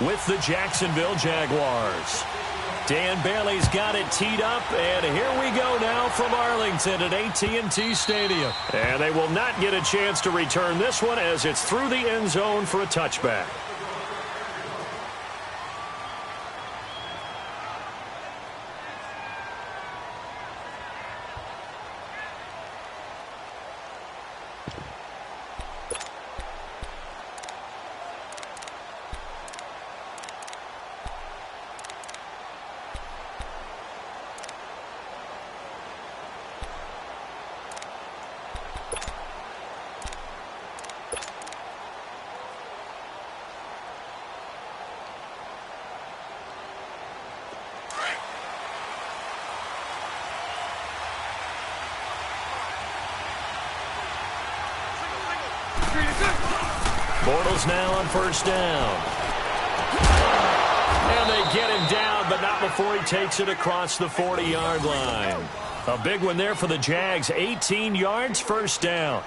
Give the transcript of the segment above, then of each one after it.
with the Jacksonville Jaguars. Dan Bailey's got it teed up, and here we go now from Arlington at AT&T Stadium. And they will not get a chance to return this one as it's through the end zone for a touchback. Bortles now on first down. And they get him down, but not before he takes it across the 40-yard line. A big one there for the Jags. 18 yards, first down.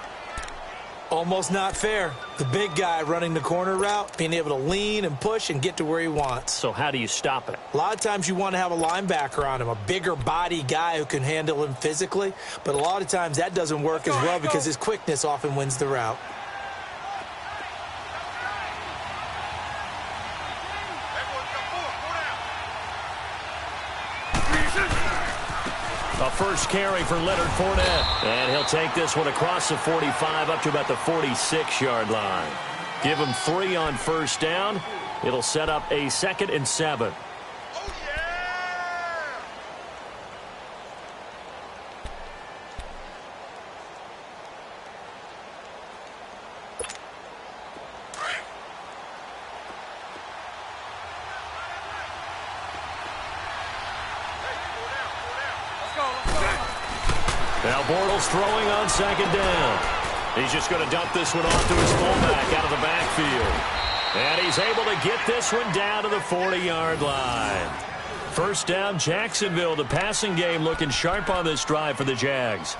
Almost not fair. The big guy running the corner route, being able to lean and push and get to where he wants. So how do you stop it? A lot of times you want to have a linebacker on him, a bigger body guy who can handle him physically. But a lot of times that doesn't work as well because his quickness often wins the route. A first carry for Leonard Fournette. And he'll take this one across the 45 up to about the 46-yard line. Give him 3 on first down. It'll set up a 2nd and 7. Now Bortles throwing on 2nd down. He's just going to dump this one off to his fullback out of the backfield. And he's able to get this one down to the 40-yard line. First down, Jacksonville. The passing game looking sharp on this drive for the Jags.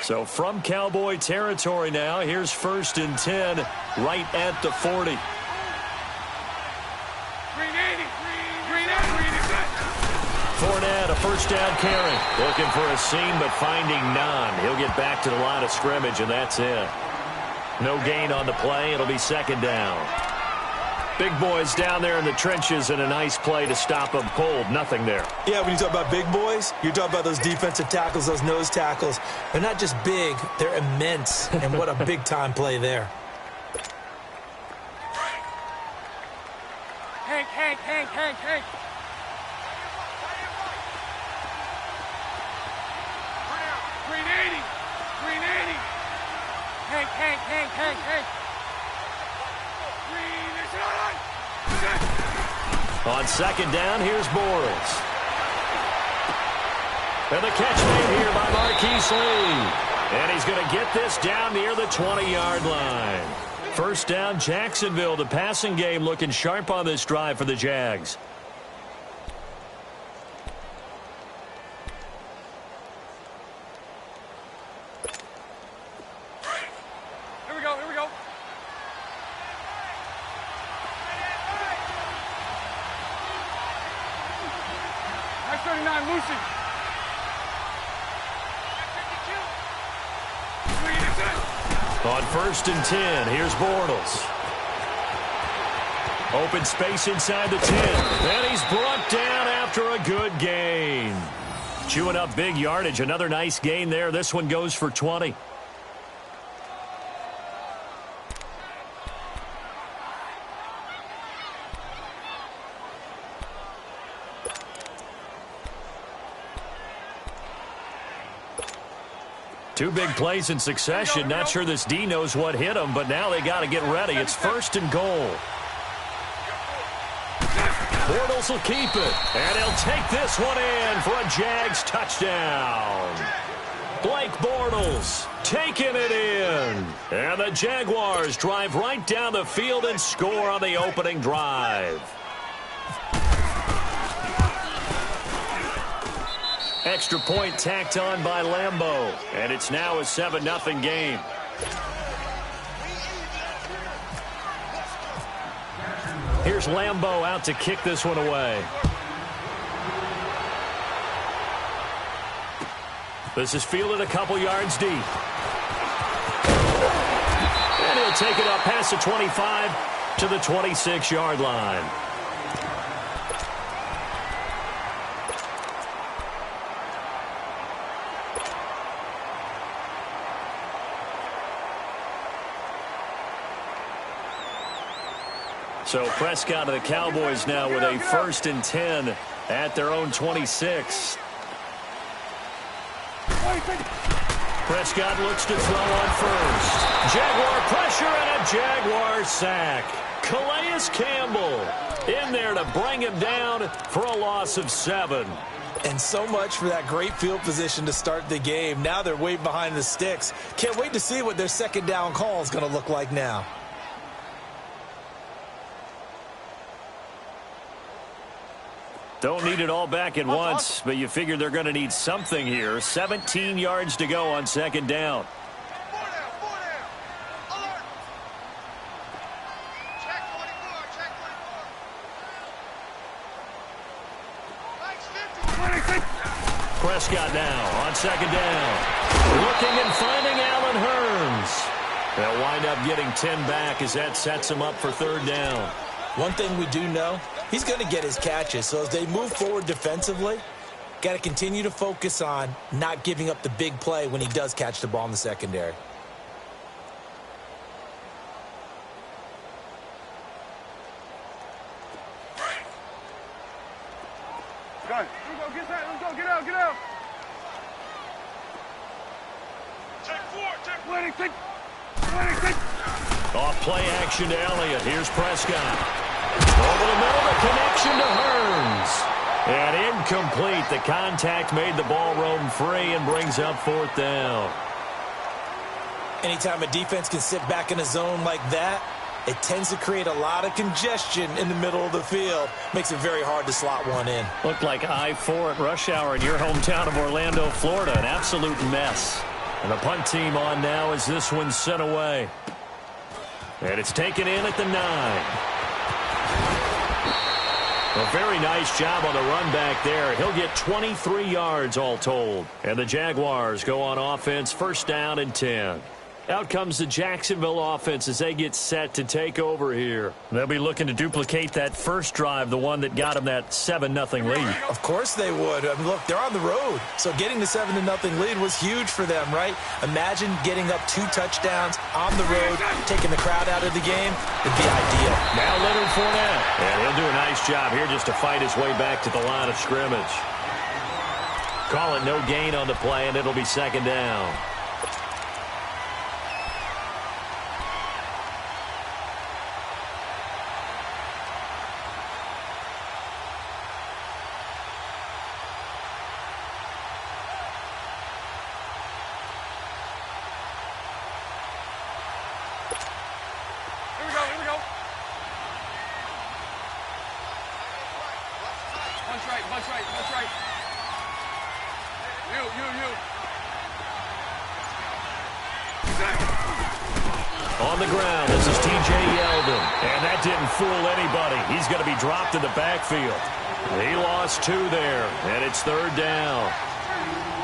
So from Cowboy territory now, here's 1st and 10 right at the 40. Fournette, a first down carry. Looking for a seam, but finding none. He'll get back to the line of scrimmage, and that's it. No gain on the play. It'll be 2nd down. Big boys down there in the trenches, and a nice play to stop them cold. Nothing there. Yeah, when you talk about big boys, you're talking about those defensive tackles, those nose tackles. They're not just big, they're immense. And what a big-time play there. Hank. 380. Hank. On 2nd down, here's Bortles. And the catch made here by Marquise Lee. And he's going to get this down near the 20-yard line. First down, Jacksonville. The passing game looking sharp on this drive for the Jags. Here we go. 39, Lucy. On 1st and 10, here's Bortles. Open space inside the 10. And he's brought down after a good gain. Chewing up big yardage. Another nice gain there. This one goes for 20. Two big plays in succession. Not sure this D knows what hit him, but now they got to get ready. It's 1st and goal. Bortles will keep it, and he'll take this one in for a Jags touchdown. Blake Bortles taking it in. And the Jaguars drive right down the field and score on the opening drive. Extra point tacked on by Lambeau. And it's now a 7-0 game. Here's Lambeau out to kick this one away. This is fielded a couple yards deep. And he'll take it up past the 25 to the 26-yard line. So Prescott of the Cowboys now with a 1st and 10 at their own 26. Prescott looks to throw on first. Jaguar pressure and a Jaguar sack. Calais Campbell in there to bring him down for a loss of 7. And so much for that great field position to start the game. Now they're way behind the sticks. Can't wait to see what their second down call is going to look like now. Don't need it all back at once, but you figure they're going to need something here. 17 yards to go on second down. Four down. Alert. Check 24. Prescott now on second down. Looking and finding Allen Hurns. They'll wind up getting 10 back as that sets him up for third down. One thing we do know, he's going to get his catches. So as they move forward defensively, got to continue to focus on not giving up the big play when he does catch the ball in the secondary. Go. Here we go. Let's go. Get out. Check 4. Check. Off play action to Elliott. Here's Prescott. Over the middle, the connection to Hurns. And incomplete. The contact made the ball roam free and brings up fourth down. Anytime a defense can sit back in a zone like that, it tends to create a lot of congestion in the middle of the field. Makes it very hard to slot one in. Looked like I-4 at rush hour in your hometown of Orlando, Florida. An absolute mess. And the punt team on now as this one's sent away. And it's taken in at the 9. A very nice job on the run back there. He'll get 23 yards all told. And the Jaguars go on offense, first down and 10. Out comes the Jacksonville offense as they get set to take over here. They'll be looking to duplicate that first drive, the one that got them that 7-0 lead. Of course they would. I mean, look, they're on the road. So getting the 7-0 lead was huge for them, right? Imagine getting up 2 touchdowns on the road, taking the crowd out of the game. It'd be ideal. Now Leonard Fournette. And he'll do a nice job here just to fight his way back to the line of scrimmage. Call it no gain on the play, and it'll be second down. Bunch right. You. On the ground, this is T.J. Yeldon. And that didn't fool anybody. He's going to be dropped in the backfield. He lost 2 there, and it's third down.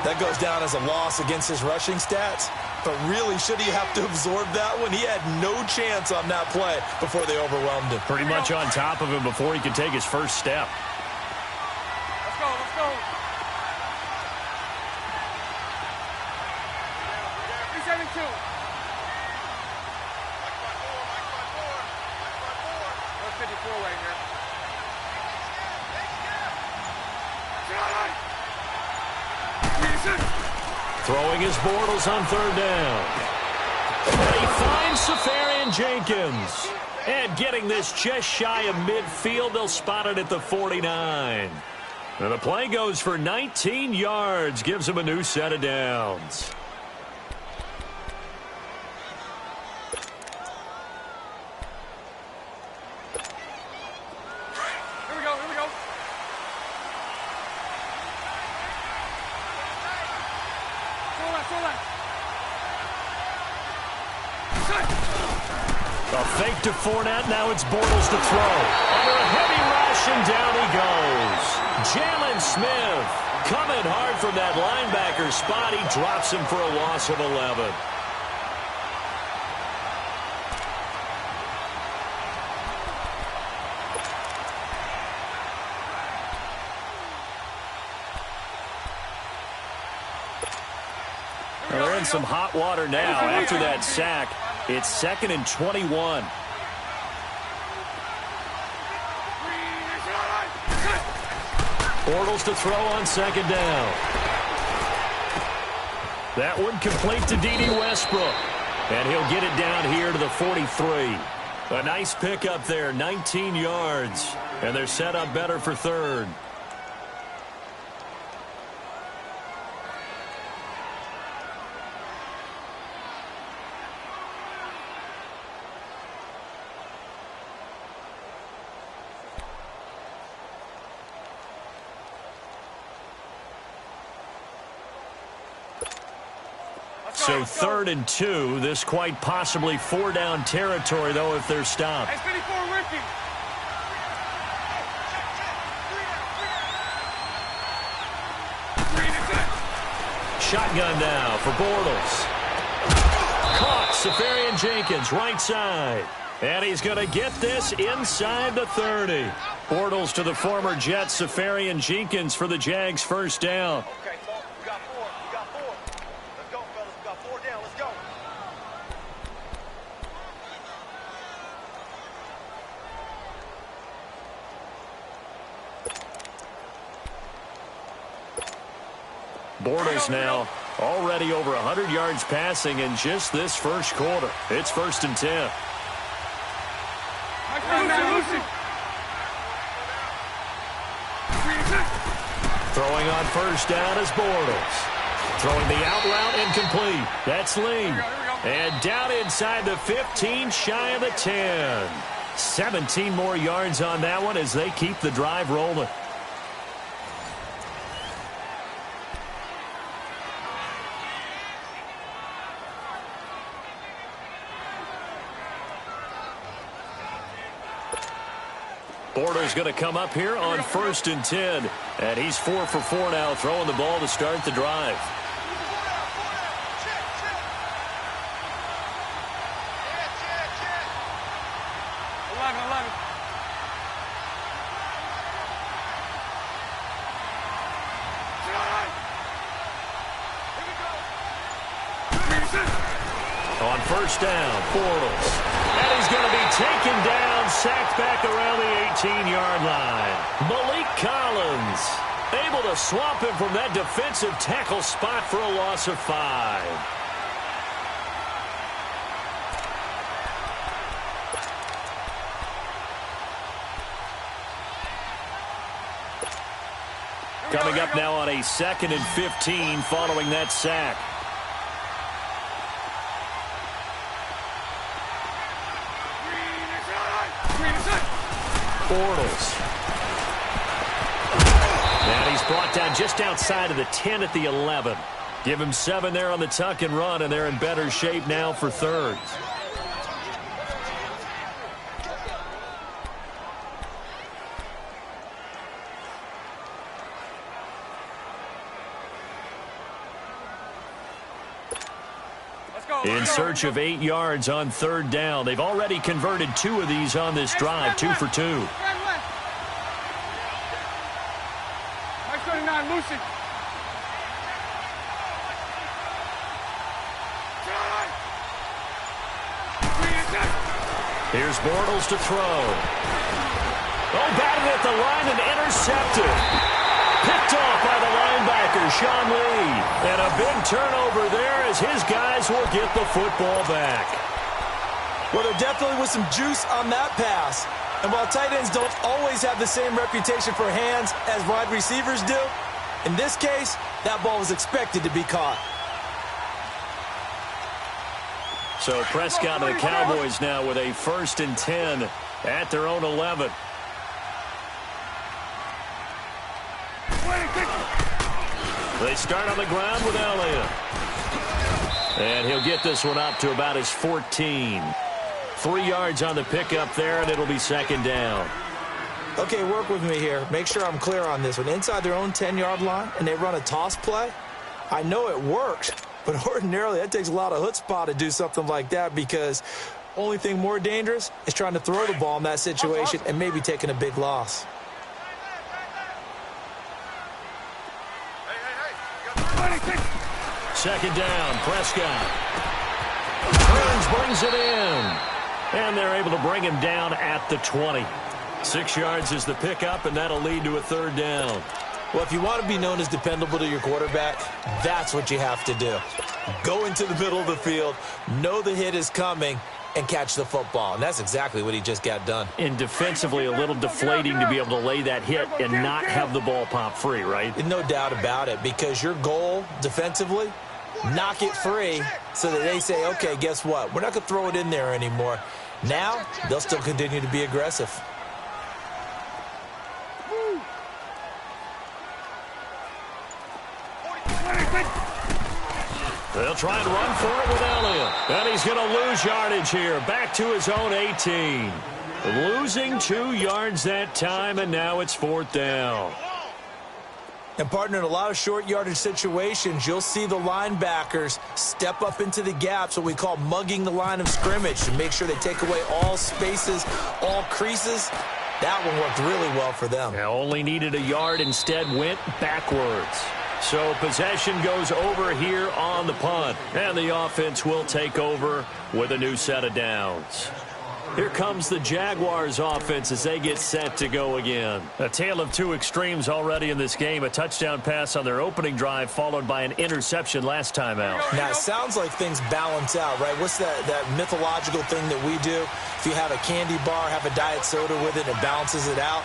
That goes down as a loss against his rushing stats. But really, should he have to absorb that one? He had no chance on that play before they overwhelmed him. Pretty much on top of him before he could take his first step. Let's go. 372. That's 54 right here. Throwing his Bortles on third down. And he finds Safarian Jenkins. And getting this just shy of midfield, they'll spot it at the 49. And the play goes for 19 yards, gives him a new set of downs. Here we go, here we go. Full left. A fake to Fournette. Now it's Bortles to throw. Under a heavy rush, and down he goes. Jalen Smith coming hard from that linebacker spot. He drops him for a loss of 11. Well, they're in some hot water now after that sack. It's 2nd and 21. Bortles to throw on 2nd down. That one complete to D.D. Westbrook. And he'll get it down here to the 43. A nice pickup there, 19 yards. And they're set up better for 3rd. So 3rd and 2. This quite possibly 4-down territory, though, if they're stopped. Shotgun now for Bortles. Caught. Safarian Jenkins, right side. And he's going to get this inside the 30. Bortles to the former Jet, Safarian Jenkins for the Jags' first down. Okay, so we got 4. Let's go, fellas. We got 4 down. Let's go. Bortles now already over 100 yards passing in just this first quarter. It's 1st and 10. Throwing on 1st down is Bortles. Throwing the out route incomplete. That's Lee. And down inside the 15, shy of the 10. 17 more yards on that one as they keep the drive rolling. Bortles going to come up here on 1st and 10. And he's 4 for 4 now, throwing the ball to start the drive. On 1st down, Bortles. And he's going to be taken down, sacked back around the 18-yard line. Malik Collins able to swamp him from that defensive tackle spot for a loss of 5. Coming up now on a 2nd and 15 following that sack. Bortles. And he's brought down just outside of the 10 at the 11. Give him 7 there on the tuck and run, and they're in better shape now for 3rd. In search of 8 yards on 3rd down. They've already converted 2 of these on this drive, 2 for 2. Here's Bortles to throw. Oh, batted at the line and intercepted. Picked off by the linebacker, Sean Lee. And a big turnover there as his guys will get the football back. Well, there definitely was some juice on that pass. And while tight ends don't always have the same reputation for hands as wide receivers do, in this case, that ball was expected to be caught. So Prescott and the Cowboys now with a 1st and 10 at their own 11. They start on the ground with Elliott. And he'll get this one up to about his 14. 3 yards on the pickup there, and it'll be 2nd down. Okay, work with me here. Make sure I'm clear on this one. Inside their own 10-yard line, and they run a toss play, I know it works, but ordinarily that takes a lot of chutzpah to do something like that, because only thing more dangerous is trying to throw the ball in that situation and maybe taking a big loss. Second down, Prescott. Turns, brings it in. And they're able to bring him down at the 20. 6 yards is the pickup, and that'll lead to a 3rd down. Well, if you want to be known as dependable to your quarterback, that's what you have to do. Go into the middle of the field, know the hit is coming, and catch the football. And that's exactly what he just got done. And defensively, a little deflating to be able to lay that hit and not have the ball pop free, right? No doubt about it, because your goal defensively, knock it free so that they say, okay, guess what? We're not going to throw it in there anymore. Now, they'll still continue to be aggressive. They'll try and run for it with Elliott. And he's going to lose yardage here. Back to his own 18. Losing 2 yards that time, and now it's 4th down. And, partner, in a lot of short yardage situations, you'll see the linebackers step up into the gaps, what we call mugging the line of scrimmage, to make sure they take away all spaces, all creases. That one worked really well for them. Now only needed a yard, instead went backwards. So possession goes over here on the punt. And the offense will take over with a new set of downs. Here comes the Jaguars offense as they get set to go again. A tale of two extremes already in this game. A touchdown pass on their opening drive followed by an interception last time out. Now, it sounds like things balance out, right? What's that mythological thing that we do? If you have a candy bar, have a diet soda with it, it balances it out.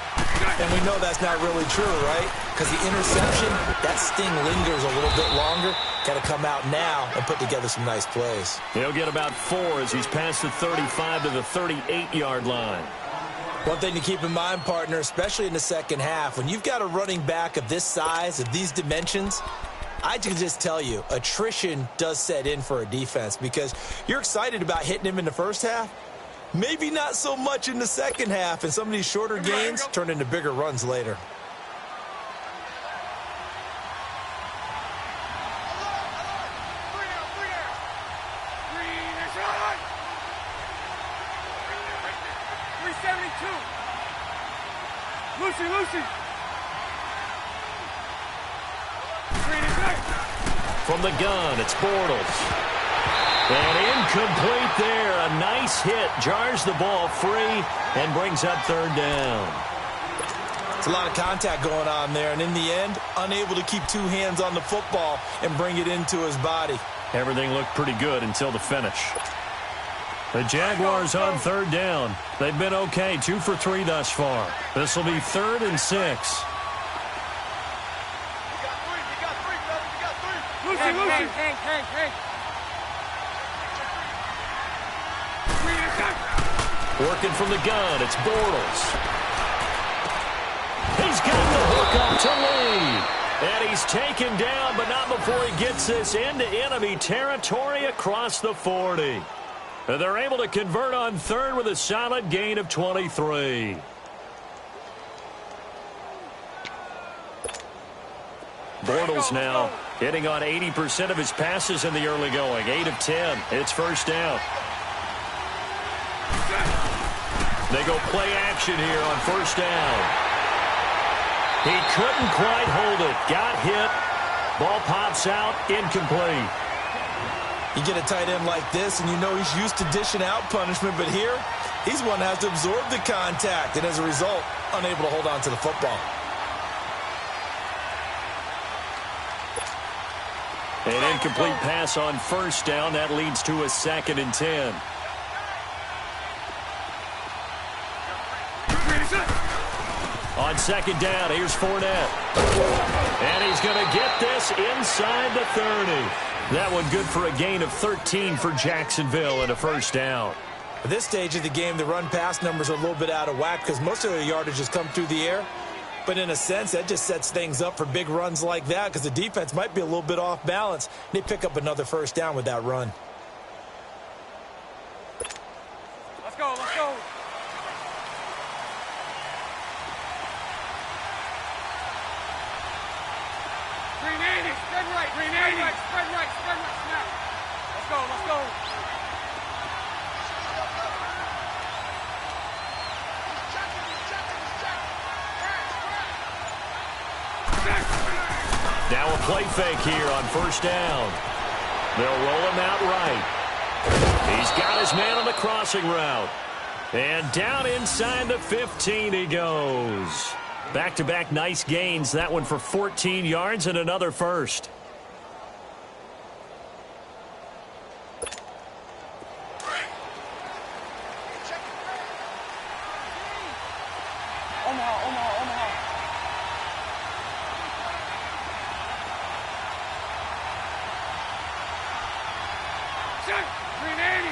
And we know that's not really true, right? Because the interception, that sting lingers a little bit longer. Got to come out now and put together some nice plays. He'll get about 4 as he's past the 35 to the 38-yard line. One thing to keep in mind, partner, especially in the second half, when you've got a running back of this size, of these dimensions, I can just tell you, attrition does set in for a defense because you're excited about hitting him in the first half. Maybe not so much in the second half, and some of these shorter gains turn into bigger runs later. Lucy. From the gun, it's Bortles. And incomplete there. A nice hit. Jars the ball free and brings up 3rd down. It's a lot of contact going on there, and in the end, unable to keep 2 hands on the football and bring it into his body. Everything looked pretty good until the finish. The Jaguars on 3rd down. They've been okay, 2 for 3 thus far. This will be 3rd and 6. You got three, brother. You got 3. Lucy. Working from the gun, it's Bortles. He's got the hook up to lead. And he's taken down, but not before he gets this into enemy territory across the 40. They're able to convert on 3rd with a solid gain of 23. Bortles now hitting on 80% of his passes in the early going. 8 of 10. It's 1st down. They go play action here on 1st down. He couldn't quite hold it. Got hit. Ball pops out. Incomplete. You get a tight end like this, and you know he's used to dishing out punishment, but here, he's one that has to absorb the contact, and as a result, unable to hold on to the football. An incomplete pass on 1st down. That leads to a 2nd and 10. On second down, here's Fournette. And he's going to get this inside the 30. That one good for a gain of 13 for Jacksonville and a first down. At this stage of the game, the run-pass numbers are a little bit out of whack because most of the yardage has come through the air. But in a sense, that just sets things up for big runs like that because the defense might be a little bit off balance. They pick up another first down with that run. Let's go, let's go. Spread right, spread right, snap. Let's go, let's go. Now a play fake here on first down. They'll roll him out right. He's got his man on the crossing route. And down inside the 15 he goes. Back-to-back nice gains. That one for 14 yards and another first. Omaha. Check, 380.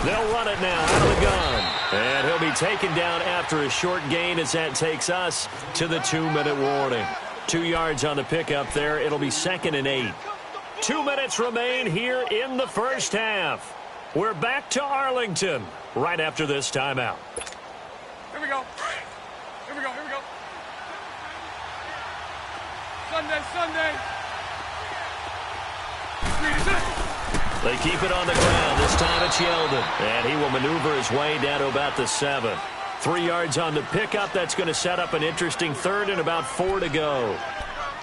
They'll run it now out of the gun. And he'll be taken down after a short gain as that takes us to the 2-minute warning. 2 yards on the pickup there. It'll be 2nd and 8. 2 minutes remain here in the first half. We're back to Arlington right after this timeout. Here we go. Sunday. They keep it on the ground. This time it's Yeldon. And he will maneuver his way down to about the 7. 3 yards on the pickup. That's going to set up an interesting third and about 4 to go.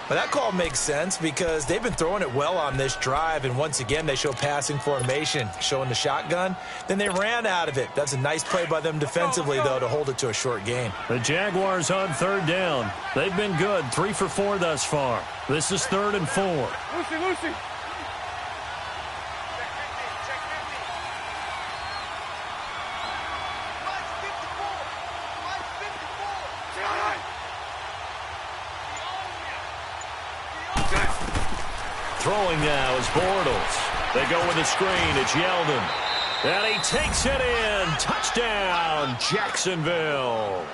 Well, that call makes sense because they've been throwing it well on this drive, and once again they show passing formation, showing the shotgun. Then they ran out of it. That's a nice play by them defensively, though, to hold it to a short gain. The Jaguars on third down. They've been good, 3 for 4 thus far. This is 3rd and 4. Lucy. Throwing now is Bortles. They go with a screen. It's Yeldon. And he takes it in. Touchdown, Jacksonville.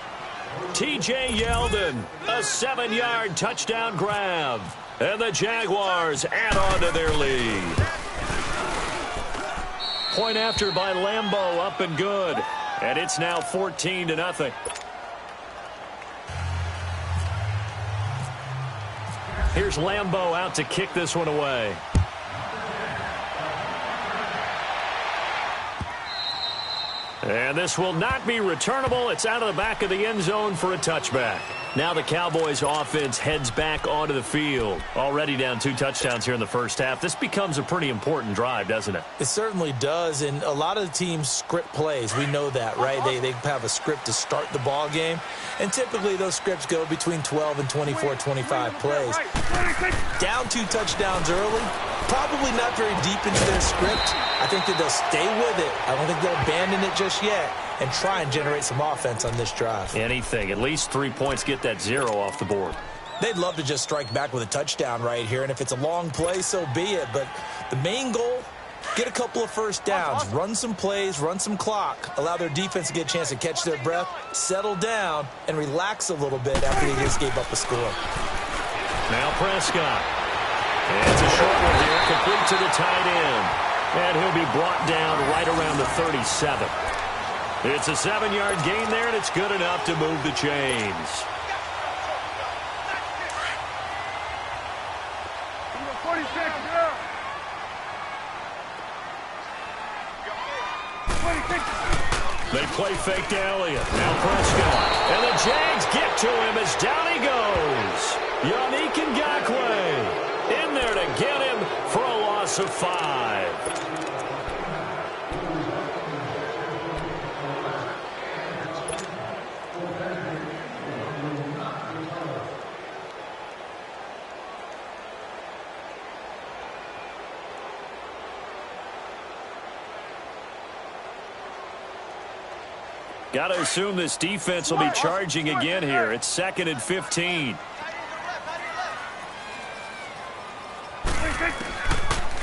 T.J. Yeldon, a 7-yard touchdown grab. And the Jaguars add on to their lead. Point after by Lambeau, up and good. And it's now 14-0. Here's Lambeau out to kick this one away. And this will not be returnable. It's out of the back of the end zone for a touchback. Now the Cowboys offense heads back onto the field. Already down 2 touchdowns here in the first half. This becomes a pretty important drive, doesn't it? It certainly does, and a lot of the teams script plays. We know that, right? They have a script to start the ball game, and typically those scripts go between 12 and 24, 25 plays. Down 2 touchdowns early, probably not very deep into their script. I think that they'll stay with it. I don't think they'll abandon it just yet and try and generate some offense on this drive. Anything. At least 3 points, get that 0 off the board. They'd love to just strike back with a touchdown right here, and if it's a long play, so be it. But the main goal, get a couple of first downs, run some plays, run some clock, allow their defense to get a chance to catch their breath, settle down, and relax a little bit after they just gave up a score. Now Prescott. And it's a short one here, complete to the tight end. And he'll be brought down right around the 37. It's a 7-yard gain there, and it's good enough to move the chains. They play fake to Elliott. Now Prescott. And the Jags get to him as down he goes. Yannick Ngakoue in there to get him for a loss of 5. Got to assume this defense will be charging again here. It's 2nd and 15.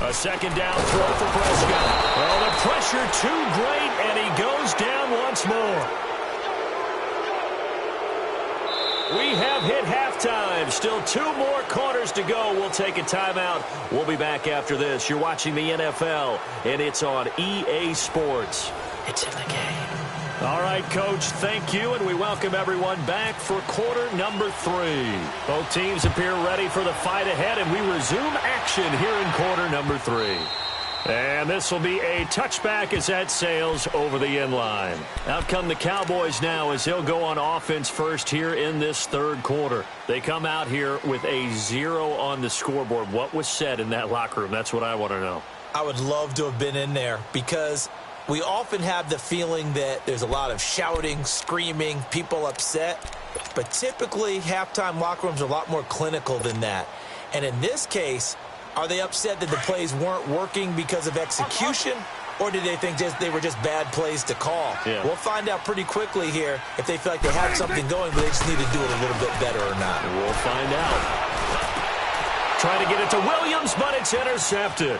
A second down throw for Prescott. Oh, the pressure too great, and he goes down once more. We have hit halftime. Still 2 more quarters to go. We'll take a timeout. We'll be back after this. You're watching the NFL, and it's on EA Sports. It's in the game. All right, Coach, thank you, and we welcome everyone back for quarter number 3. Both teams appear ready for the fight ahead, and we resume action here in quarter number 3. And this will be a touchback as that sails over the end line. Out come the Cowboys now as they'll go on offense first here in this 3rd quarter. They come out here with a 0 on the scoreboard. What was said in that locker room? That's what I want to know. I would love to have been in there because we often have the feeling that there's a lot of shouting, screaming, people upset. But typically, halftime locker rooms are a lot more clinical than that. And in this case, are they upset that the plays weren't working because of execution? Or did they think they were just bad plays to call? Yeah. We'll find out pretty quickly here if they feel like they had something going, but they just need to do it a little bit better or not. We'll find out. Trying to get it to Williams, but it's intercepted.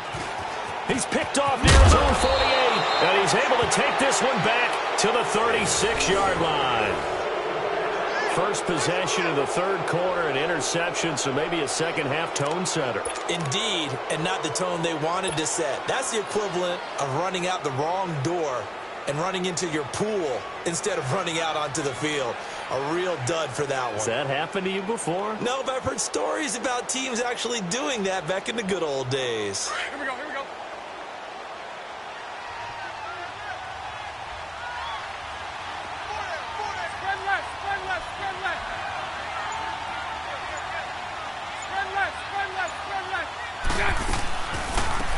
He's picked off near his own 48, and he's able to take this one back to the 36-yard line. First possession of the 3rd quarter, an interception, so maybe a second-half tone setter. Indeed, and not the tone they wanted to set. That's the equivalent of running out the wrong door and running into your pool instead of running out onto the field. A real dud for that one. Has that happened to you before? No, but I've heard stories about teams actually doing that back in the good old days. Here we go, here we go.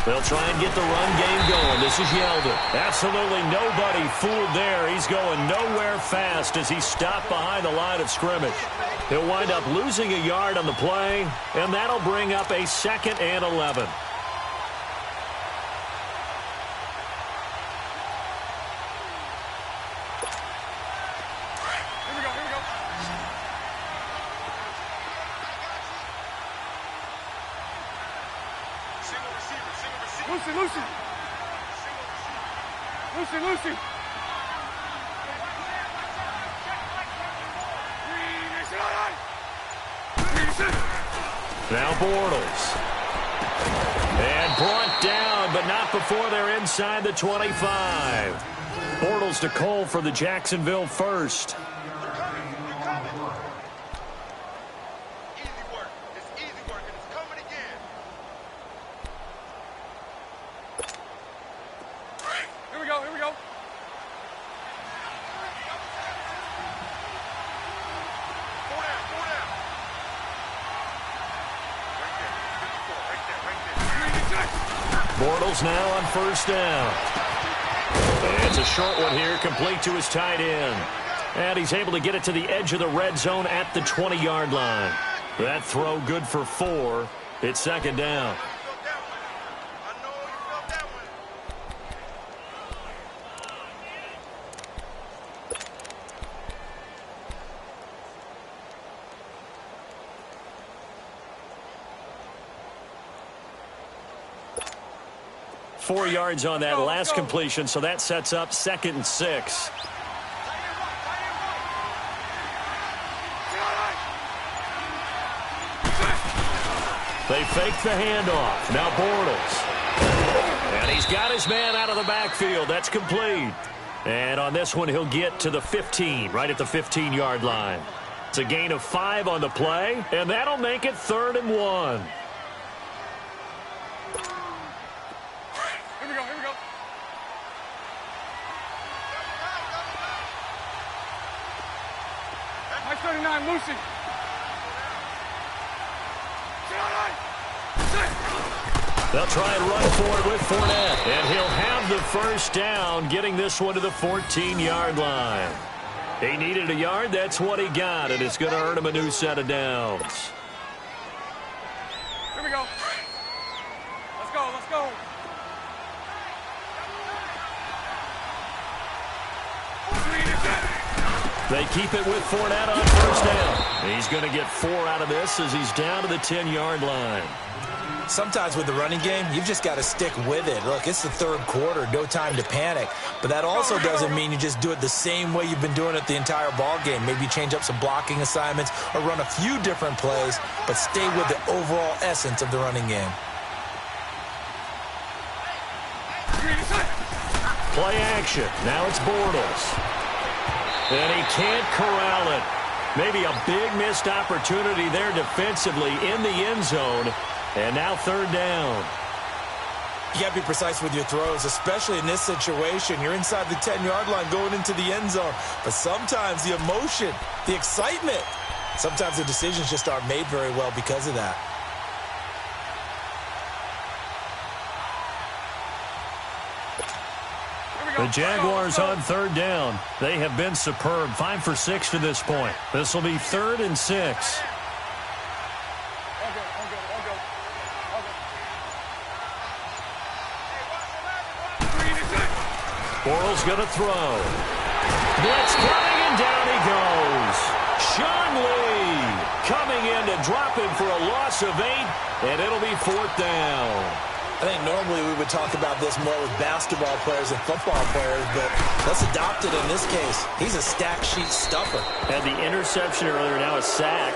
They'll try and get the run game going. This is Yeldon. Absolutely nobody fooled there. He's going nowhere fast as he's stopped behind the line of scrimmage. He'll wind up losing a yard on the play, and that'll bring up a 2nd and 11. Lucy. Now Bortles. And brought down, but not before they're inside the 25. Bortles to Cole for the Jacksonville first. Here we go. Bortles now on first down. And it's a short one here, complete to his tight end. And he's able to get it to the edge of the red zone at the 20-yard line. That throw good for 4. It's 2nd down. Four yards on that last completion, so that sets up 2nd and 6. They fake the handoff. Now Bortles. And he's got his man out of the backfield. That's complete. And on this one, he'll get to the 15, right at the 15-yard line. It's a gain of 5 on the play, and that'll make it 3rd and 1. Lucy. They'll try and run for it with Fournette. And he'll have the first down, getting this one to the 14-yard line. He needed a yard. That's what he got, and it's going to earn him a new set of downs. Here we go. Let's go, let's go. They keep it with Fournette on first down. He's going to get 4 out of this as he's down to the 10-yard line. Sometimes with the running game, you've just got to stick with it. Look, it's the third quarter, no time to panic. But that also doesn't mean you just do it the same way you've been doing it the entire ball game. Maybe change up some blocking assignments or run a few different plays, but stay with the overall essence of the running game. Play action. Now it's Bortles. And he can't corral it. Maybe a big missed opportunity there defensively in the end zone. And now third down. You got to be precise with your throws, especially in this situation. You're inside the 10-yard line going into the end zone. But sometimes the emotion, the excitement, sometimes the decisions just aren't made very well because of that. The Jaguars on third down. They have been superb. 5 for 6 to this point. This will be 3rd and 6. Bortles going to throw. Blitz coming, and down he goes. Sean Lee coming in to drop him for a loss of 8, and it'll be 4th down. I think normally we would talk about this more with basketball players and football players, but let's adopt it in this case. He's a stack sheet stuffer. Had the interception earlier, now a sack.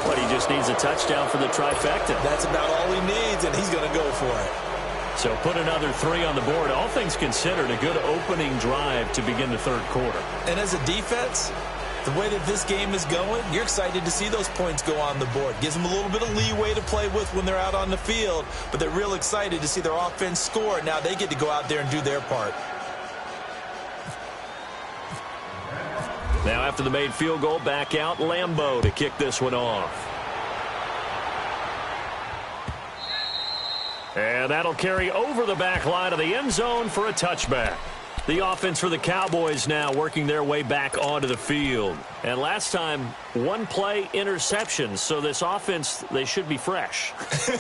But he just needs a touchdown for the trifecta. That's about all he needs, and he's going to go for it. So put another 3 on the board. All things considered, a good opening drive to begin the third quarter. And as a defense, the way that this game is going, you're excited to see those points go on the board. Gives them a little bit of leeway to play with when they're out on the field, but they're real excited to see their offense score. Now they get to go out there and do their part. Now after the made field goal, back out Lambeau to kick this one off. And that'll carry over the back line of the end zone for a touchback. The offense for the Cowboys now working their way back onto the field. And last time, 1 play interception. So this offense, they should be fresh.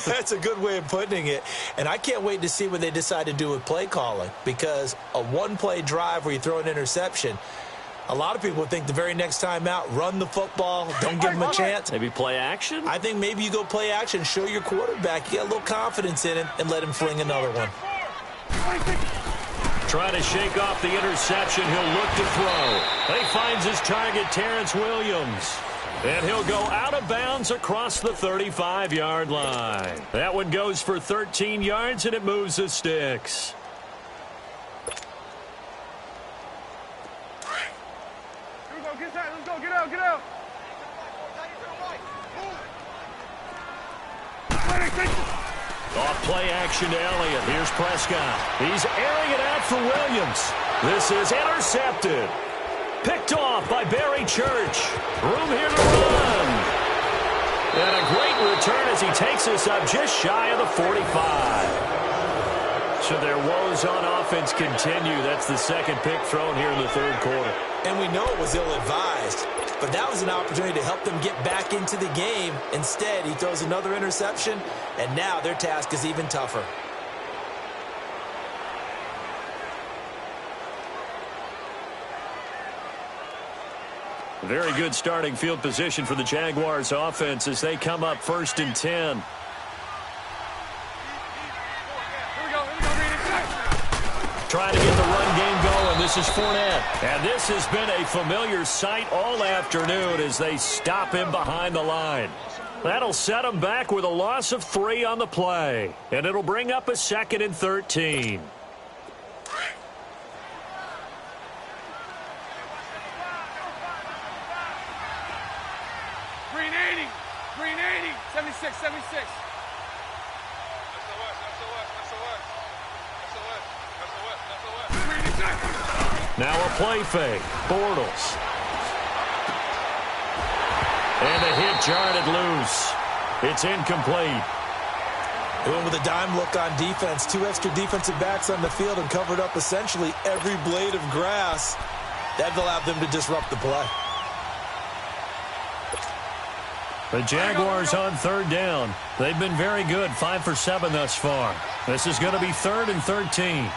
That's a good way of putting it. And I can't wait to see what they decide to do with play calling. Because a 1-play drive where you throw an interception, a lot of people think the very next time out, run the football, don't give them a chance. Maybe play action? I think maybe you go play action, show your quarterback, you get a little confidence in him, and let him fling another one. Trying to shake off the interception. He'll look to throw. He finds his target, Terrence Williams. And he'll go out of bounds across the 35-yard line. That one goes for 13 yards, and it moves the sticks. Here we go. Get out. Let's go. Get out. Get out. Off play action to Elliott. Here's Prescott. He's airing it out for Williams. This is intercepted. Picked off by Barry Church. Room here to run. And a great return as he takes us up just shy of the 45. So their woes on offense continue. That's the second pick thrown here in the third quarter. And we know it was ill-advised, but that was an opportunity to help them get back into the game. Instead, he throws another interception, and now their task is even tougher. Very good starting field position for the Jaguars offense as they come up 1st and 10. Trying to get the run game going. This is Fournette. And this has been a familiar sight all afternoon as they stop him behind the line. That'll set him back with a loss of 3 on the play. And it'll bring up a 2nd and 13. Green 80. Green 80. 76. 76. Now a play fake. Bortles. And the hit jarred it loose. It's incomplete. They went with a dime look on defense. 2 extra defensive backs on the field and covered up essentially every blade of grass. That allowed them to disrupt the play. The Jaguars on 3rd down. They've been very good. 5 for 7 thus far. This is going to be 3rd and 13.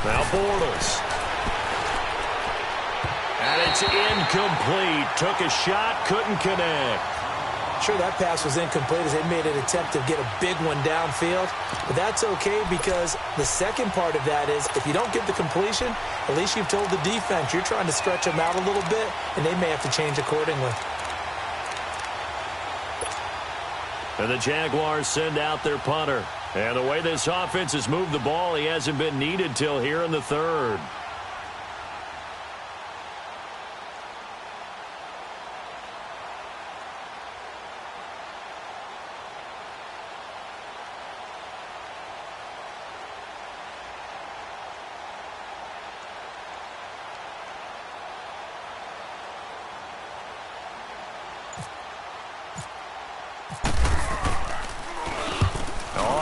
Now Bortles. And it's incomplete. Took a shot, couldn't connect. Sure, that pass was incomplete as they made an attempt to get a big one downfield. But that's okay because the second part of that is if you don't get the completion, at least you've told the defense you're trying to stretch them out a little bit, and they may have to change accordingly. And the Jaguars send out their punter. And the way this offense has moved the ball, he hasn't been needed till here in the third.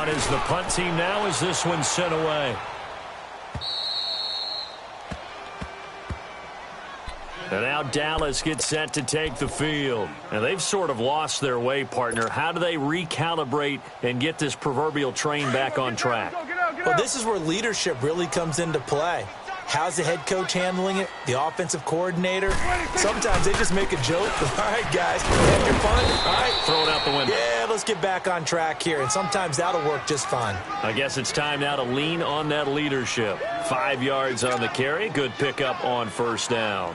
Is the punt team now as this one's sent away. And now Dallas gets set to take the field. And they've sort of lost their way, partner. How do they recalibrate and get this proverbial train back on track? Well, this is where leadership really comes into play. How's the head coach handling it? The offensive coordinator? Sometimes they just make a joke. All right, guys, have your fun. All right. Throw it out the window. Yeah, let's get back on track here, and sometimes that'll work just fine. I guess it's time now to lean on that leadership. 5 yards on the carry. Good pickup on first down.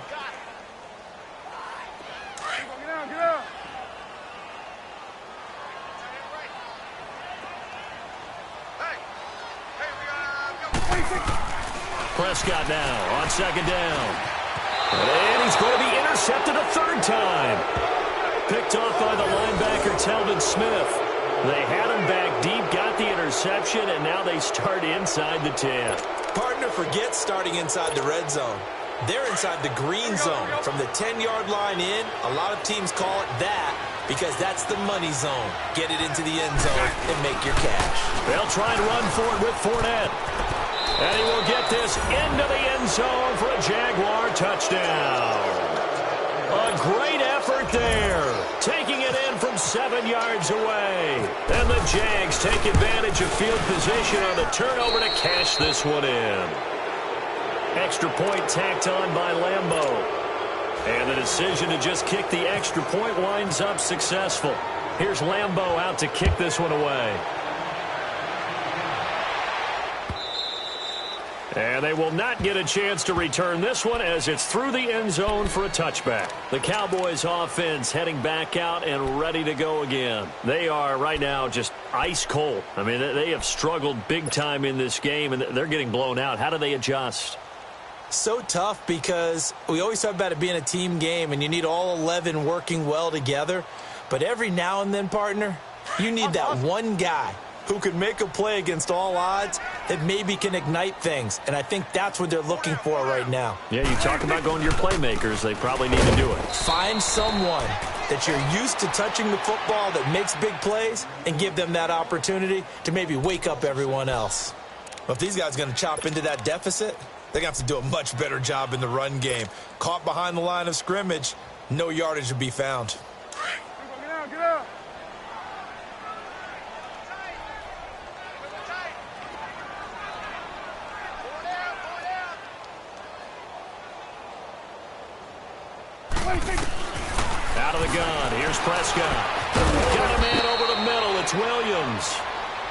Prescott now on second down. And he's going to be intercepted a third time. Picked off by the linebacker, Telvin Smith. They had him back deep, got the interception, and now they start inside the 10. Partner, forget starting inside the red zone. They're inside the green zone. From the 10-yard line in, a lot of teams call it that because that's the money zone. Get it into the end zone and make your cash. They'll try and run for it with Fournette. And he will get this into the end zone for a Jaguar touchdown. A great effort there. Taking it in from 7 yards away. And the Jags take advantage of field position on the turnover to cash this one in. Extra point tacked on by Lambeau. And the decision to just kick the extra point winds up successful. Here's Lambeau out to kick this one away. And they will not get a chance to return this one as it's through the end zone for a touchback. The Cowboys offense heading back out and ready to go again. They are right now just ice cold. I mean, they have struggled big time in this game, and they're getting blown out. How do they adjust? So tough because we always talk about it being a team game, and you need all 11 working well together. But every now and then, partner, you need that one guy who can make a play against all odds that maybe can ignite things. And I think that's what they're looking for right now. Yeah, you talk about going to your playmakers. They probably need to do it. Find someone that you're used to touching the football that makes big plays and give them that opportunity to maybe wake up everyone else. Well, if these guys are going to chop into that deficit, they're going to have to do a much better job in the run game. Caught behind the line of scrimmage, no yardage to be found. Get out, get out. Out of the gun. Here's Prescott. Got a man over the middle. It's Williams.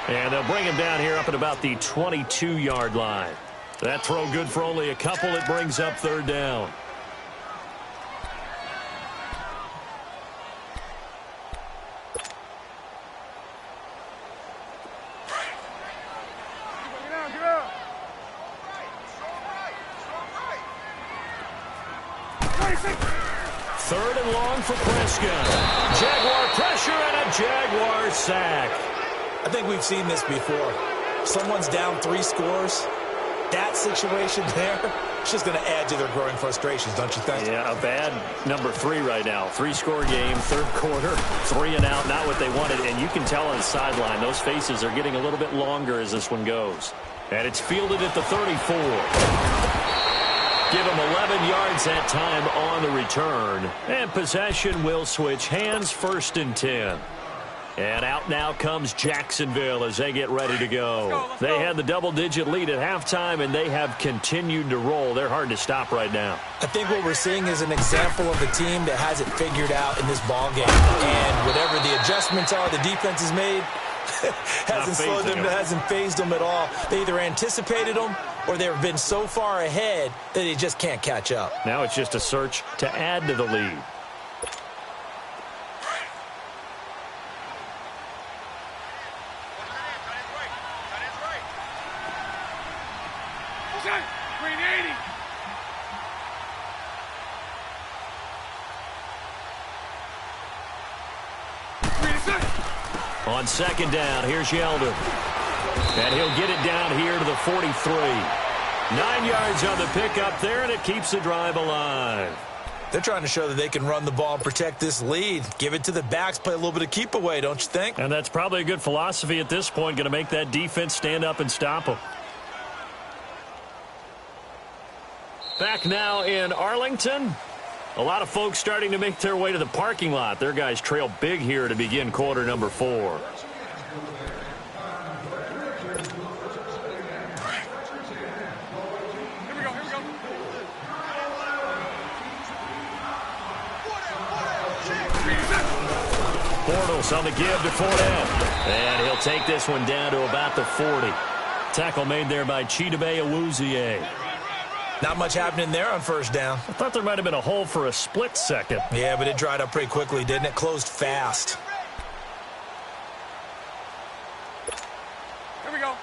And they'll bring him down here up at about the 22-yard line. That throw good for only a couple. It brings up third down. Third and long for Prescott. Jaguar pressure and a Jaguar sack. I think we've seen this before. Someone's down 3 scores. That situation there, it's just going to add to their growing frustrations, don't you think? Yeah, a bad number 3 right now. 3-score game, third quarter, 3 and out, not what they wanted. And you can tell on the sideline, those faces are getting a little bit longer as this one goes. And it's fielded at the 34. Give him 11 yards that time on the return. And possession will switch hands, 1st and 10. And out now comes Jacksonville as they get ready to go. Let's They go. had the double-digit lead at halftime, and they have continued to roll. They're hard to stop right now. I think what we're seeing is an example of a team that has it figured out in this ball game. And whatever the adjustments are the defense has made, hasn't slowed them, hasn't phased them at all. They either anticipated them or they've been so far ahead that they just can't catch up. Now it's just a search to add to the lead. Green 80. Green set. On second down, here's Yeldon. And he'll get it down here to the 43. 9 yards on the pickup there, and it keeps the drive alive. They're trying to show that they can run the ball and protect this lead. Give it to the backs, play a little bit of keep away, don't you think? And that's probably a good philosophy at this point, going to make that defense stand up and stop them. Back now in Arlington. A lot of folks starting to make their way to the parking lot. Their guys trail big here to begin quarter number 4. Here we go. Bortles on the give to Fournette. And he'll take this one down to about the 40. Tackle made there by Chidobe Awuzie. Not much happening there on first down. I thought there might have been a hole for a split second. Yeah, but it dried up pretty quickly, didn't it? Closed fast. Here we go.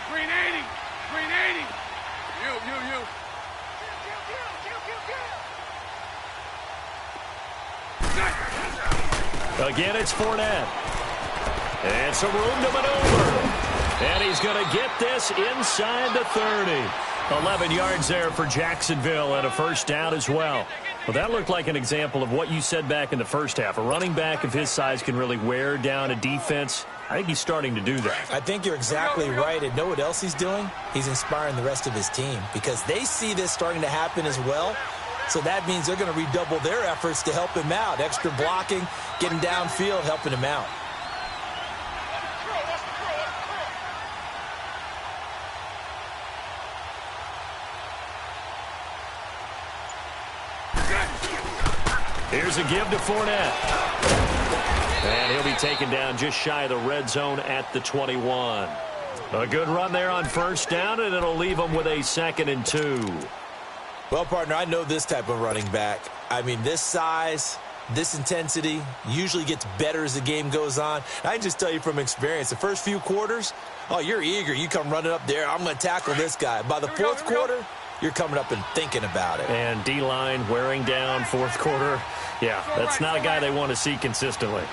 Green 80. Green 80. You. Again, it's Fournette. And some room to maneuver. And he's going to get this inside the 30. 11 yards there for Jacksonville and a first down as well. Well, that looked like an example of what you said back in the first half. A running back of his size can really wear down a defense. I think he's starting to do that. I think you're exactly right. And know what else he's doing? He's inspiring the rest of his team because they see this starting to happen as well. So that means they're going to redouble their efforts to help him out. Extra blocking, getting downfield, helping him out. Here's a give to Fournette. And he'll be taken down just shy of the red zone at the 21. A good run there on first down, and it'll leave them with a 2nd and 2. Well, partner, I know this type of running back. I mean, this size, this intensity usually gets better as the game goes on. I can just tell you from experience, the first few quarters, oh, you're eager. You come running up there. I'm going to tackle this guy. By the fourth quarter, you're coming up and thinking about it. And D-line wearing down fourth quarter. Yeah, that's not a guy they want to see consistently.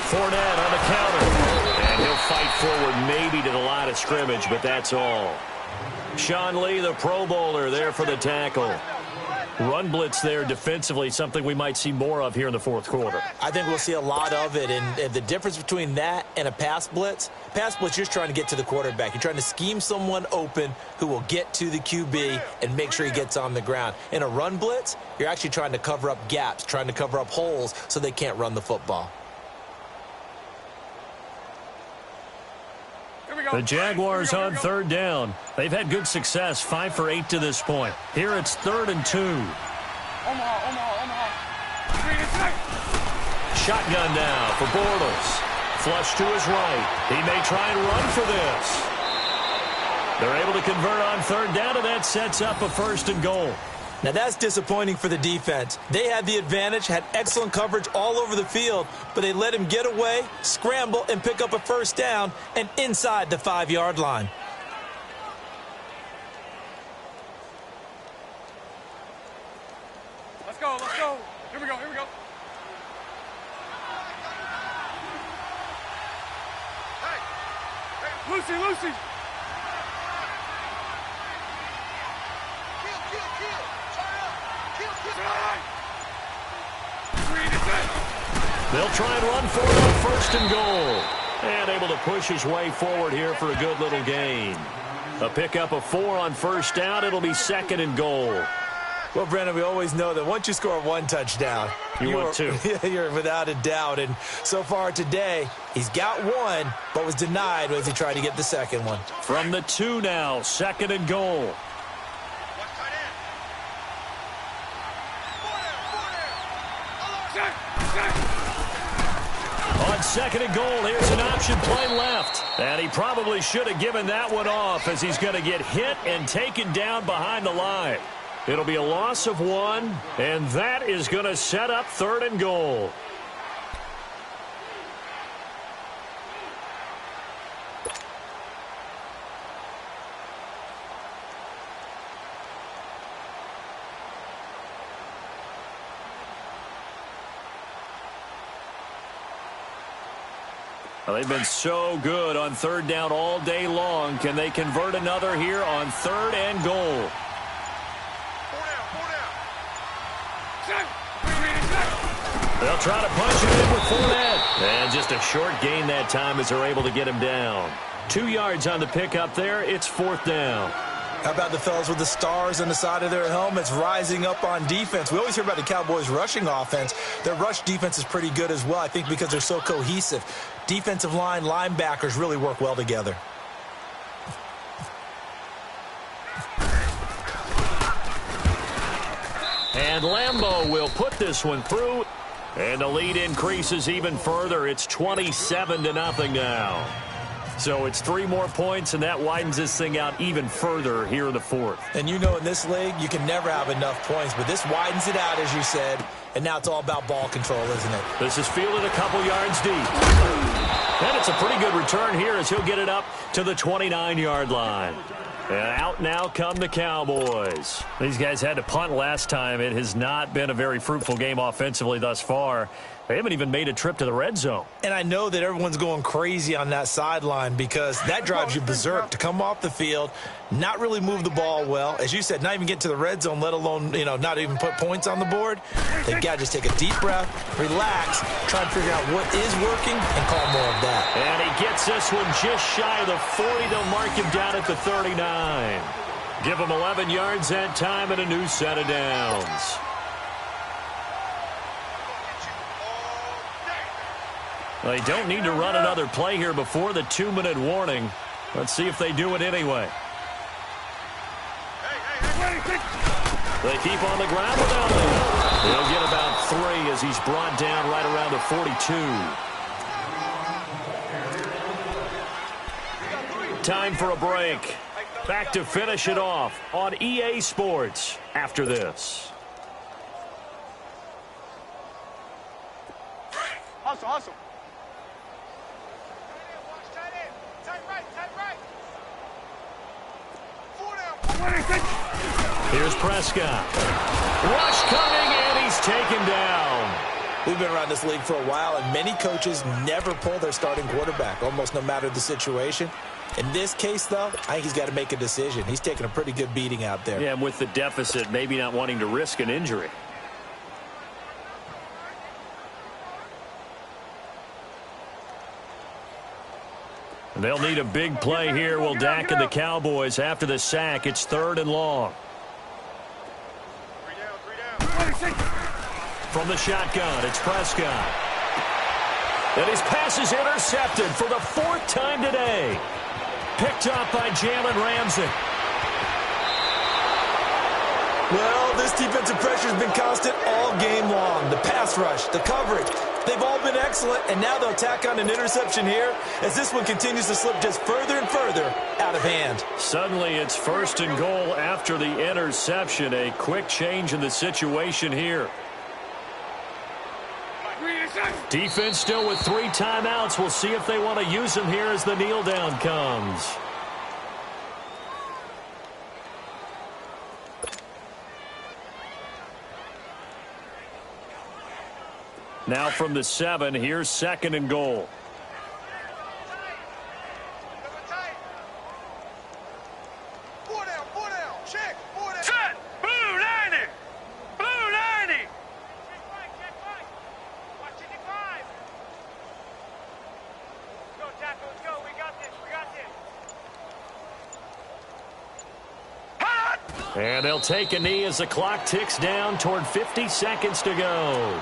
Fournette on the counter. And he'll fight forward maybe to the line of scrimmage, but that's all. Sean Lee, the Pro Bowler, there for the tackle. Run blitz there defensively, something we might see more of here in the fourth quarter. I think we'll see a lot of it, and the difference between that and a pass blitz, you're just trying to get to the quarterback. You're trying to scheme someone open who will get to the QB and make sure he gets on the ground. In a run blitz, you're actually trying to cover up gaps, trying to cover up holes so they can't run the football. The Jaguars on third down. They've had good success, 5 for 8 to this point. Here it's 3rd and 2. Omaha. Green and set. Shotgun now for Bortles. Flush to his right. He may try and run for this. They're able to convert on third down, and that sets up a 1st and goal. Now, that's disappointing for the defense. They had the advantage, had excellent coverage all over the field, but they let him get away, scramble, and pick up a 1st down and inside the 5-yard line. Let's go. Here we go. Hey, Lucy. They'll try and run for it on 1st and goal. And able to push his way forward here for a good little gain. A pickup of 4 on first down. It'll be 2nd and goal. Well, Brandon, we always know that once you score 1 touchdown, you want 2. You're without a doubt. And so far today, he's got 1, but was denied as he tried to get the second one. From the 2 now, 2nd and goal. On 2nd and goal, here's an option play left. And he probably should have given that one off as he's going to get hit and taken down behind the line. It'll be a loss of 1, and that is going to set up 3rd and goal. Well, they've been so good on 3rd down all day long. Can they convert another here on 3rd and goal? They'll try to punch it in with Fournette. And just a short gain that time as they're able to get him down. 2 yards on the pickup there. It's 4th down. How about the fellas with the stars on the side of their helmets rising up on defense? We always hear about the Cowboys' rushing offense. Their rush defense is pretty good as well, I think, because they're so cohesive. Defensive line, linebackers really work well together. And Lambeau will put this one through. And the lead increases even further. It's 27-0 now. So it's 3 more points, and that widens this thing out even further here in the 4th. And you know in this league, you can never have enough points, but this widens it out, as you said, and now it's all about ball control, isn't it? This is fielded a couple yards deep. And it's a pretty good return here as he'll get it up to the 29-yard line. And out now come the Cowboys. These guys had to punt last time. It has not been a very fruitful game offensively thus far. They haven't even made a trip to the red zone. And I know that everyone's going crazy on that sideline because that drives you berserk to come off the field, not really move the ball well. As you said, not even get to the red zone, let alone, not even put points on the board. They've got to just take a deep breath, relax, try and figure out what is working, and call more of that. And he gets this one just shy of the 40. They'll mark him down at the 39. Give him 11 yards that time and a new set of downs. They don't need to run another play here before the 2-minute warning. Let's see if they do it anyway. They keep on the ground without him. He'll get about 3 as he's brought down right around the 42. Time for a break. Back to finish it off on EA Sports after this. Hustle, hustle. Here's Prescott. Rush coming, and he's taken down. We've been around this league for a while, and many coaches never pull their starting quarterback, almost no matter the situation. In this case, though, I think he's got to make a decision. He's taking a pretty good beating out there. Yeah, and with the deficit, maybe not wanting to risk an injury. They'll need a big play here. Will Dak and the Cowboys after the sack. It's 3rd and long. From the shotgun, it's Prescott. And his pass is intercepted for the 4th time today. Picked up by Jalen Ramsey. Well, this defensive pressure has been constant all game long. The pass rush, the coverage, they've all been excellent, and now they'll tack on an interception here as this one continues to slip just further and further out of hand. Suddenly it's 1st and goal after the interception. A quick change in the situation here. Defense still with 3 timeouts. We'll see if they want to use them here as the kneel down comes. Now from the 7, here's 2nd and goal. Set! Blue 90! Blue 90! Watch it, 5. Go, And they'll take a knee as the clock ticks down toward 50 seconds to go.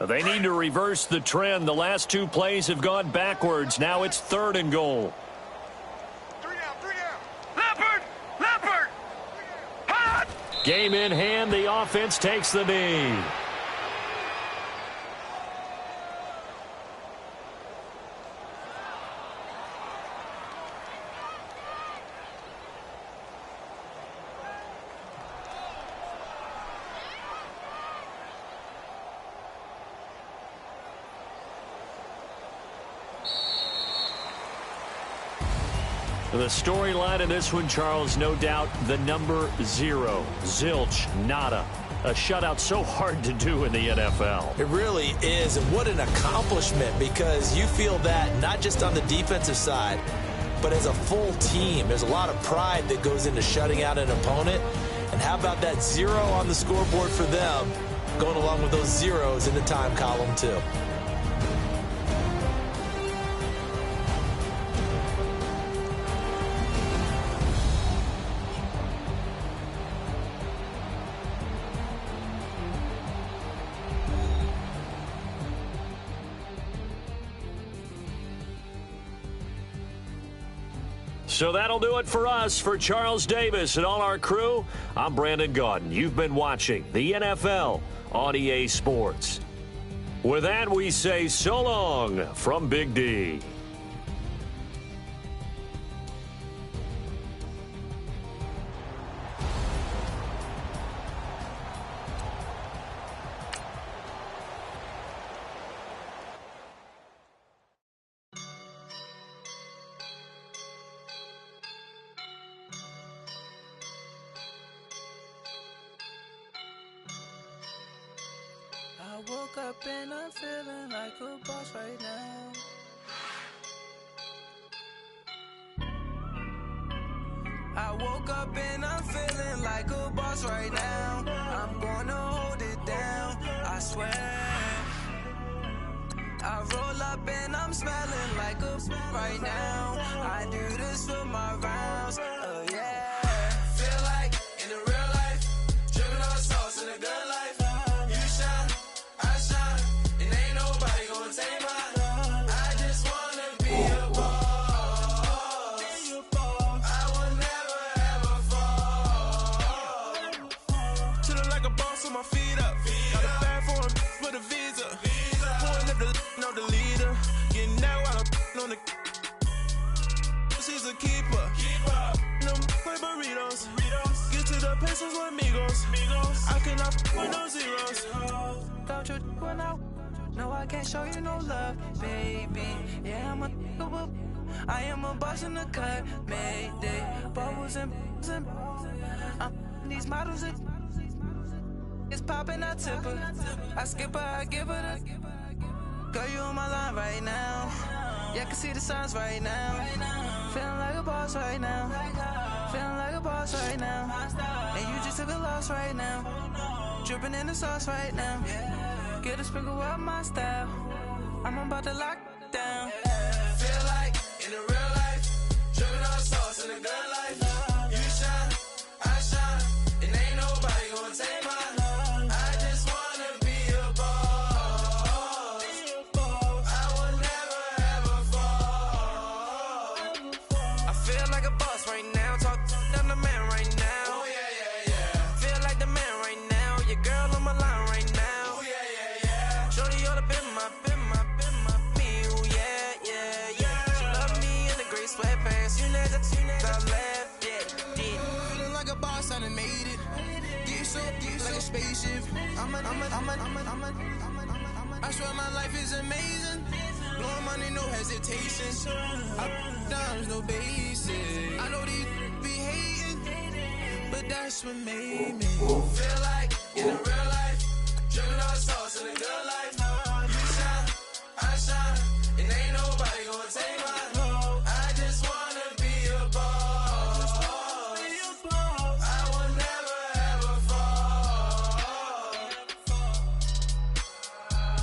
They need to reverse the trend. The last two plays have gone backwards. Now it's 3rd and goal. 3 down. Leopard! Hot! Game in hand. The offense takes the knee. The storyline in this one, Charles, no doubt the number 0. Zilch, nada. A shutout so hard to do in the NFL. It really is, and what an accomplishment, because you feel that not just on the defensive side, but as a full team. There's a lot of pride that goes into shutting out an opponent. And how about that 0 on the scoreboard for them, going along with those zeros in the time column too. So that'll do it for us. For Charles Davis and all our crew, I'm Brandon Gaudin. You've been watching the NFL on EA Sports. With that, we say so long from Big D. I woke up and I'm feeling like a boss right now. I woke up and I'm feeling like a boss right now. I'm gonna hold it down, I swear. I roll up and I'm smelling like a right now. I do this for my rounds, oh yeah. Feel like in the real life, dripping on sauce in a good life. You shine, I shine, and ain't nobody gonna take mine. I just wanna be a boss. I will never ever fall. Chillin' like a boss with my feet up. Got a bag for him with a visa. Pulling up the leader. Getting out while I'm on the. She's a keeper. No play burritos. Get to the pesos with amigos. I cannot with no zeros. Don't you run out? No, I can't show you no love, baby. Yeah, I am a boss in the cut. Mayday. Bubbles and these models. It's popping, I tip her. I skip her, I give her the. Girl, you on my line right now. Yeah, I can see the signs right now. Feeling like a boss right now. Feeling like a boss right now. And you just took a loss right now. Dripping in the sauce right now. Get a sprinkle up my style. I'm about to lock down. Feel like in the real life, dripping on sauce in a good life. You shine, I shine, and ain't nobody gonna take mine. I just wanna be a boss. I will never ever fall. I feel like a boss right now. Talk to the man right now. Oh yeah. Feel like the man right now. Your girl on my line right now. Oh yeah. Shorty ought to be my me. Oh yeah. She love me in the gray sweatpants. You never left. Yeah. Feeling like a boss, I done made it. Get so like a spaceship. I swear my life is amazing. Blowing money, no hesitation. Up, downs, no basic. I know these be hating, but that's what made me feel like in a real life. Driven all sauce in a good life. You shine, I shine, and ain't nobody gonna take my home. I just wanna be a boss. I will never ever fall.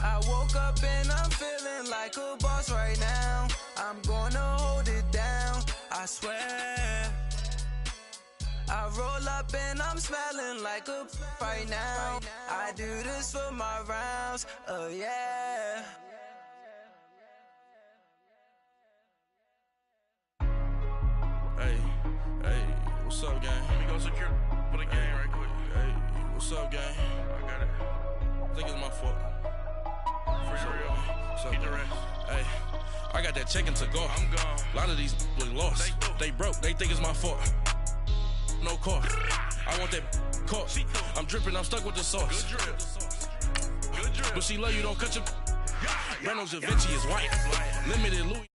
I woke up and I'm feeling like a boss right now. I'm gonna hold it down, I swear. I roll up and I'm smelling like a right now. I do this for my rounds, oh yeah. Hey, what's up, gang? Let me go secure for the game right quick. Hey, what's up, gang? I got it. I think it's my fault. For real. What's up, keep the rest. Hey, I got that chicken to go. I'm gone. A lot of these look lost. They broke. They think it's my fault. No cost. I want that cost. I'm dripping, I'm stuck with the sauce. Good drip. But she love you, don't cut your. Reynolds Da Vinci is white. Limited Louis.